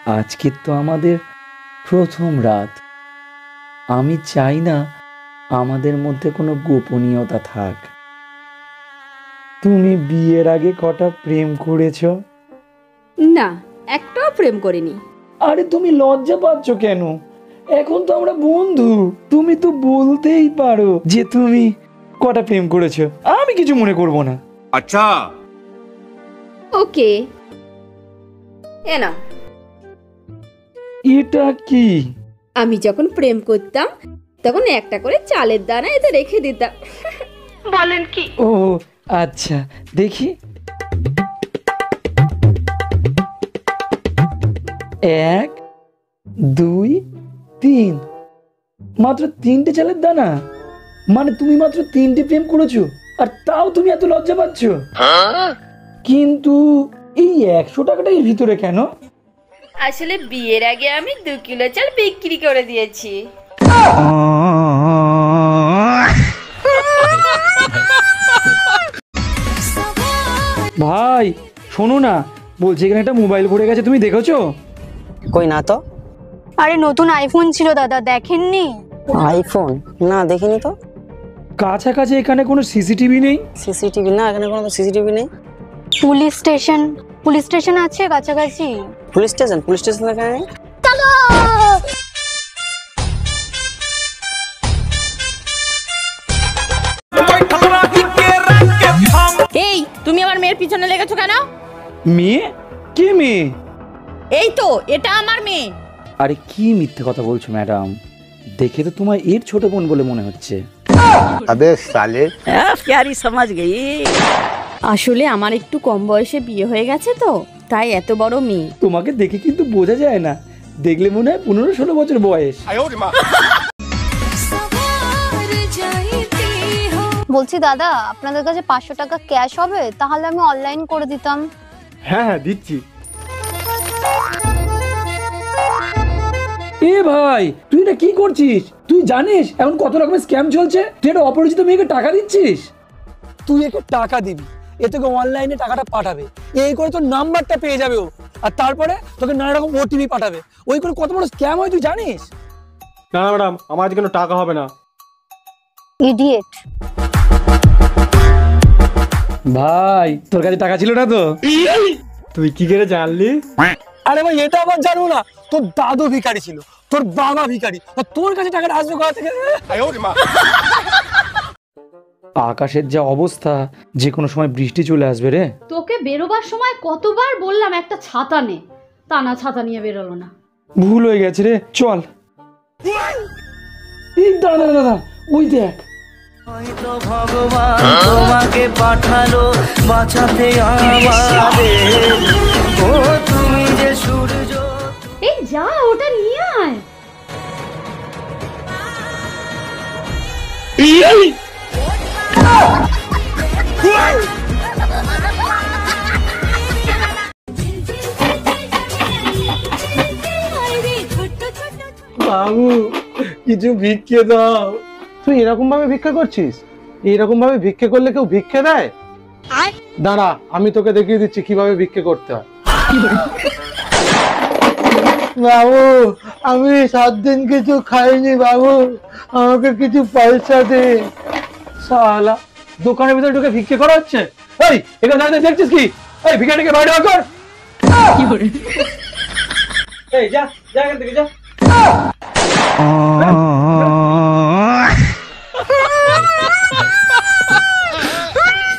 আজকে তো আমাদের প্রথম রাত। আমি চাই না আমাদের মধ্যে কোনো গোপনীয়তা থাক। তুমি বিয়ের আগে কটা প্রেম করেছো? না, একটাও প্রেম করিনি। আরে তুমি লজ্জা পাচ্ছ কেন? এখন তো আমরা বন্ধু, তুমি তো বলতেই পারো যে তুমি কটা প্রেম করেছো, আমি কিছু মনে করব না। আচ্ছা, ওকে, এ না। এটা কি? আমি যখন প্রেম করতাম তখন একটা করে চালের দানা এতে রেখে দিতাম। বলেন কি? ও আচ্ছা, দেখি। 1 2 3, মাত্র 3টে চালের দানা? মানে তুমি মাত্র 3টে প্রেম করেছো, আর তাও তুমি এত লজ্জা পাচ্ছ? কিন্তু এই 100 টাকাটা এর ভিতরে কেন? আসলে বিয়ের আগে আমি 2 কিলো চাল বিক্রি করে দিয়েছি। ভাই শোনো না, বলছি এখানে একটা মোবাইল পড়ে গেছে, তুমি দেখেছো? কই না তো। আরে নতুন আইফোন ছিল দাদা, দেখেননি? আইফোন? না দেখিনি তো। কাছাকাছি এখানে কোনো সিসিটিভি নেই? সিসিটিভি? না, এখানে কোনো সিসিটিভি নেই। পুলিশ স্টেশন আছে কাছাকাছি? পুলিশ স্টেশন এখানে নেই। এই, তুমি আমার মেয়ের পিছনে লেগেছো কেন? মেয়ে? কে মেয়ে? এই তো, এটা আমার মেয়ে। আরে কি মিথ্যে কথা বলছো ম্যাডাম, দেখে তো তোমার এর ছোট বোন বলে মনে হচ্ছে। अबे साले প্যারি সমাজ গই। আসলে আমার একটু কম বয়সে বিয়ে হয়ে গেছে তো, তাই এত বড় মেয়ে। তোমাকে দেখে কিন্তু বোঝা যায় না, দেখলে মনে হয় 15-16 বছর বয়স। বলছি দাদা, আপনাদের কাছে 500 টাকা ক্যাশ হবে? তাহলে আমি অনলাইন করে দিতাম। হ্যাঁ হ্যাঁ দিচ্ছি। এ ভাই, তুই এটা কি করছিস? তুই জানিস এখন কত রকমের স্ক্যাম চলছে? তুই একটা অপরিচিত মেয়েকে টাকা দিচ্ছিস। তুই একে টাকা দিবি, এ তোকে অনলাইনে টাকাটা পাঠাবে, এই করে তোর নাম্বারটা পেয়ে যাবে ও, আর তারপরে তোকে নানা রকম ওটিপি পাঠাবে। ওই করে কত বড় স্ক্যাম হয় তুই জানিস? না না ম্যাডাম, আমার আজকে কোনো টাকা হবে না। ইডিয়েট। ভাই তোর কাছে টাকা ছিল না তো? তুই কি করে জানলি? আরে ভাই এটা আবার জানো না, তোর দাদু ভিখারি ছিল, তোর বাবা ভিখারি, আর তোর কাছে টাকাটা আসবে কোথা থেকে? আকাশের যা অবস্থা, যে কোনো সময় বৃষ্টি চলে আসবে রে। তোকে বেরোবার সময় কতবার বললাম একটা ছাতা নে, তা না ছাতা নিয়ে বেরোলো না। ভুল হয়ে গেছে রে, চল। এই দাদা দাদা, ওই দেখ। হয়তো ভগবান তোমাকে পাঠালো বাঁচাতে আমাদের, ও তুমি যে সূর্য। এই যা, ওটা নিয়ে আয়। বাবু কিছু ভিক্ষে দাও। তুই এরকম ভাবে ভিক্ষা করছিস? এইরকম ভাবে ভিক্ষে করলে কেউ ভিক্ষে দেয়? দাঁড়া, আমি তোকে দেখিয়ে দিচ্ছি কিভাবে ভিক্ষে করতে হয়। বাবু আমি 7 দিন কিছু খাইনি বাবু, আমাকে কিছু পয়সা দে। শালা, দোকানের ভিতরে ঢুকে ভিক্ষে করা হচ্ছে? এই এখানে দাঁড়িয়ে দেখছিস কি? এই ভিখারিকে বাইরে বার কর। এই যা যা এখান থেকে যা।